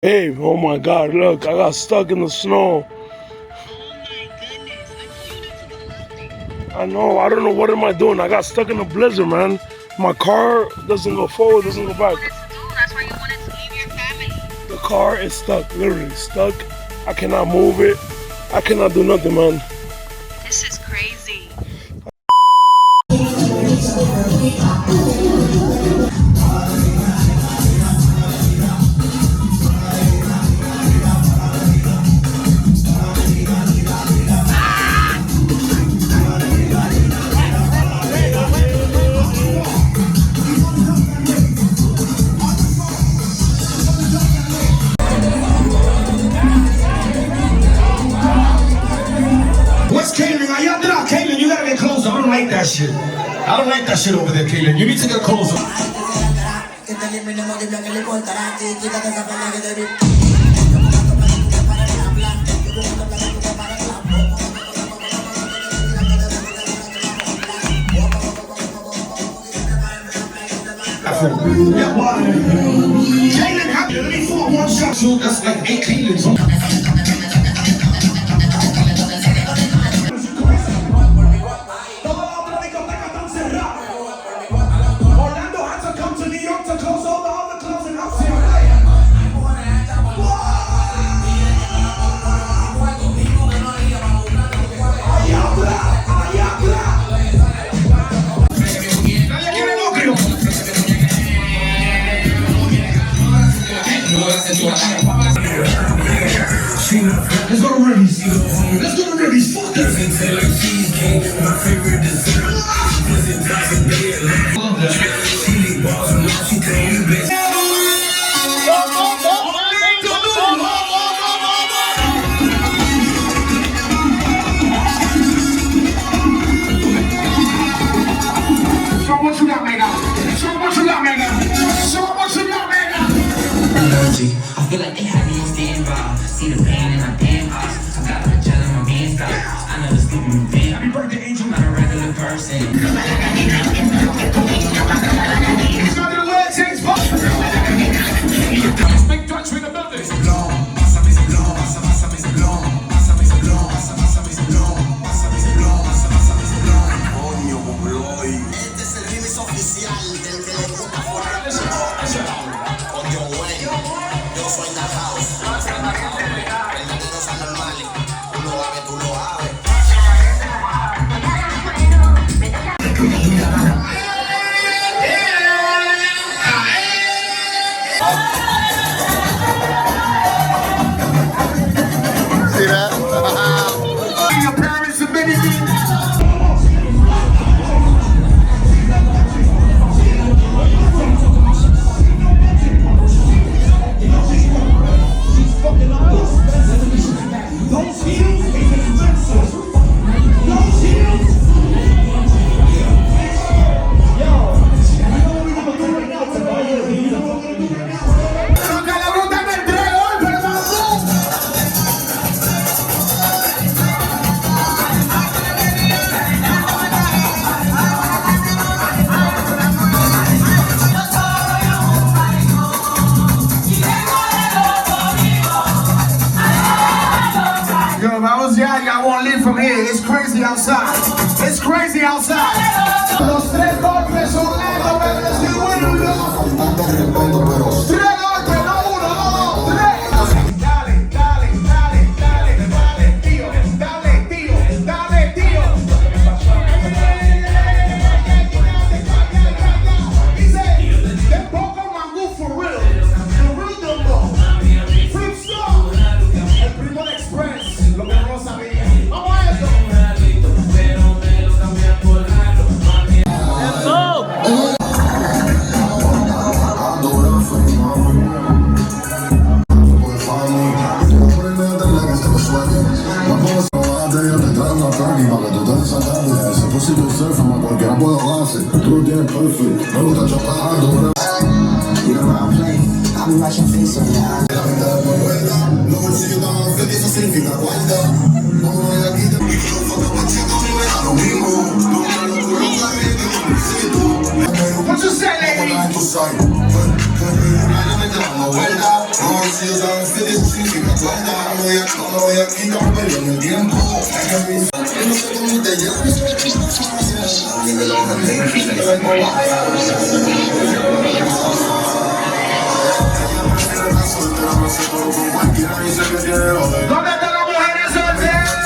Hey, oh my God, look, I got stuck in the snow. I know, I don't know what am I doing. I got stuck in a blizzard, man. My car doesn't go forward, doesn't go back. That's why you wanted to leave your family. The car is stuck, literally stuck. I cannot move it. I cannot do nothing, man. This is crazy. Caitlin, you gotta get closer. I don't like that shit. I don't like that shit over there, Caitlin. You need to get closer. Caitlin, how let me fall one shot. So that's like 8 Caitlins. Let's go to Ribby's. Let's go to Ribby's. Fuck this. My favorite dessert. So what you got, Mega? So what you got, Mega? So what you got, Mega? Energy. I feel like they have me on standby. See the pain in my damn eyes. I got a gel in my veins. I never sleep in my bed. Happy birthday, Angel. I'm not a regular person. He's not gonna let it change. Big touch with the building. Este es el remix oficial del que le gusta fuera. Con John Wayne. Yo soy la house. El de los anormales. Tú lo haces, tú lo haces. See that? Your parents have been in. Yo, if I was y'all, y'all won't leave from here. It's crazy outside. It's crazy outside. Los tres golpes son lentos, pero les digo uno. Tres golpes, no uno, no, tres. Dale, dale, dale, dale, dale, tío. Dale, tío, dale, tío. Dice, DEMBOW con Mangu for real. The real DEMBOW. Flip Star. El Primo Express. Lo que no sabía. Vamos a eso. Oh! Si me acuerdas, voy a todo, voy aquí, no perdiendo el tiempo. No sé cómo te llamas. ¿Dónde están las mujeres solteras?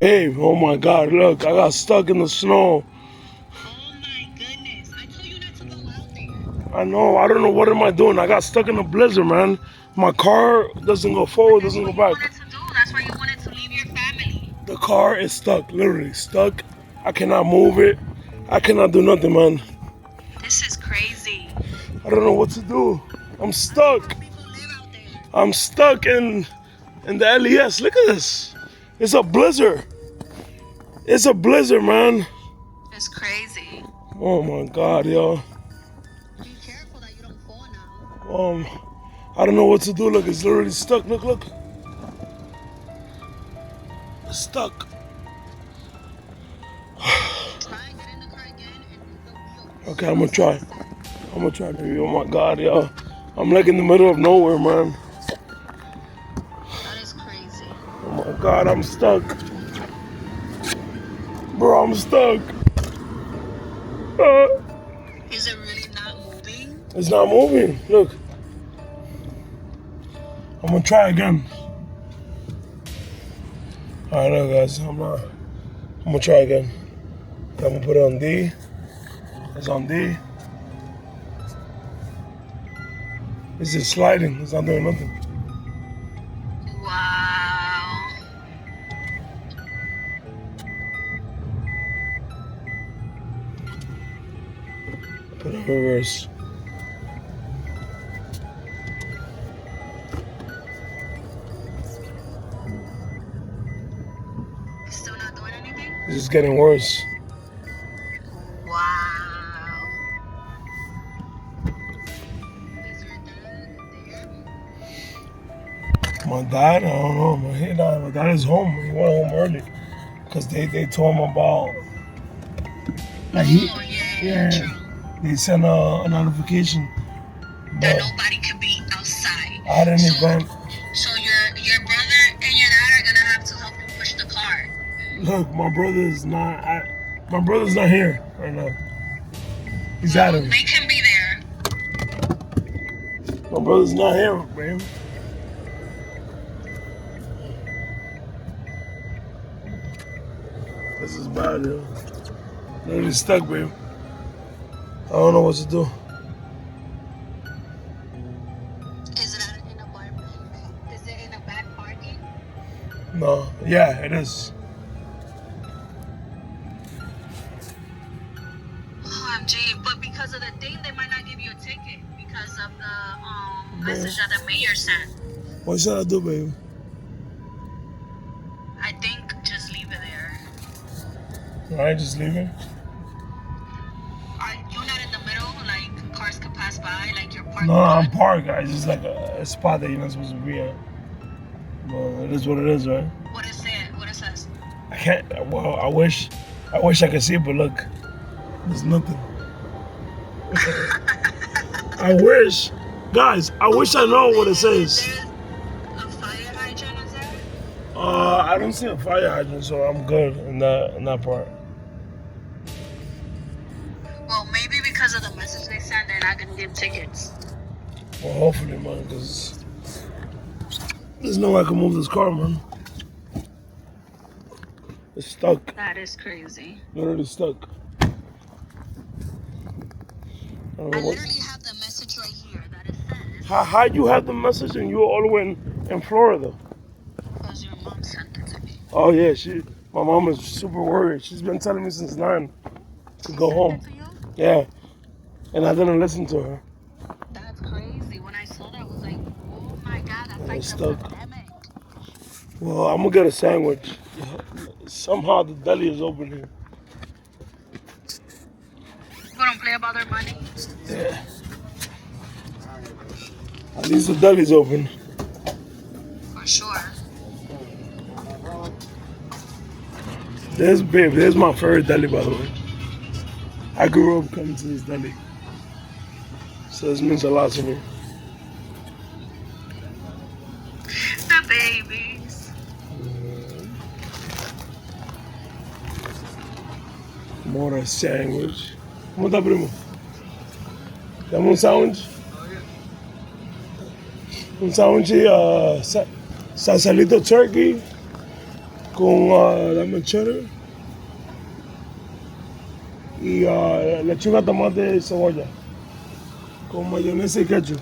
Hey, oh my God, look, I got stuck in the snow. Oh my goodness. I told you not to go out there. I know, I don't know what am I doing. I got stuck in a blizzard, man. My car doesn't go forward, doesn't go back. That's what you wanted to do. That's why you wanted to leave your family. The car is stuck, literally stuck. I cannot move it. I cannot do nothing, man. This is crazy. I don't know what to do. I'm stuck. People live out there. I'm stuck in the LES. Look at this. It's a blizzard. It's a blizzard, man. It's crazy. Oh my God, yo. Be careful that you don't fall now. I don't know what to do. Look, it's literally stuck. Look, look. It's stuck. Try and get in the car again and Okay, I'm gonna try. Baby. Oh my God, yo. I'm like in the middle of nowhere, man. that is crazy. Oh my God, I'm stuck. Bro, I'm stuck. Is it really not moving? It's not moving. Look. I'm gonna try again. Alright, look, guys. I'm gonna try again. I'm gonna put it on D. It's on D. It's just sliding. It's not doing nothing. Wow. Put it in reverse. Still not doing anything? It's just getting worse. Wow. Is your dad there? My dad, I don't know. My dad is home. He went home early because they told him about. Like Oh, yeah, true. They sent a notification. That But nobody could be outside. at an event. So your brother and your dad are gonna have to help you push the car. Look, my brother's not. My brother's not here right now. He's out of it. Make him be there. My brother's not here, babe. This is bad, yo. Literally stuck, babe. I don't know what to do. Is it in a bar? Is it in a back parking? No, yeah, it is. OMG, but because of the thing, they might not give you a ticket because of the message that the mayor sent. What should I do, babe? I think just leave it there. Alright, just leave it. Are you not in the middle? Like cars could pass by, like you're parked. No, I'm parked, guys. It's just like a spot that you're not supposed to be at. But it is what it is, right? What is it? What it says? I can't. Well, I wish I could see it, but look, there's nothing. I wish, guys. I wish I know what it says. There's a fire hydrant, is there? I don't see a fire hydrant, so I'm good in that part. Well, maybe because of the message they sent, they're not gonna give tickets. Well, hopefully, man, because there's no way I can move this car, man. It's stuck. That is crazy. Literally stuck. I don't know I what- literally have the message right here that it says. How you have the message and you're all the way in Florida? Because your mom sent it to me. Oh yeah, my mom is super worried. She's been telling me since 9 to go home. Sent it to you? Yeah, and I didn't listen to her. That's crazy. When I saw that, I was like, oh my god, that's like It's the stuck. pandemic. Well, I'm gonna get a sandwich. Somehow the deli is open here. People don't play about their money. Yeah. At least the deli's open. For sure. There's my favorite deli, by the way. I grew up coming to this deli, so this means a lot to me. The babies. More sandwich. ¿Cómo está, primo? Dame un sándwich. Un sándwich salsalito turkey con dame cheddar y lechuga, tomate y cebolla con mayonesa y ketchup.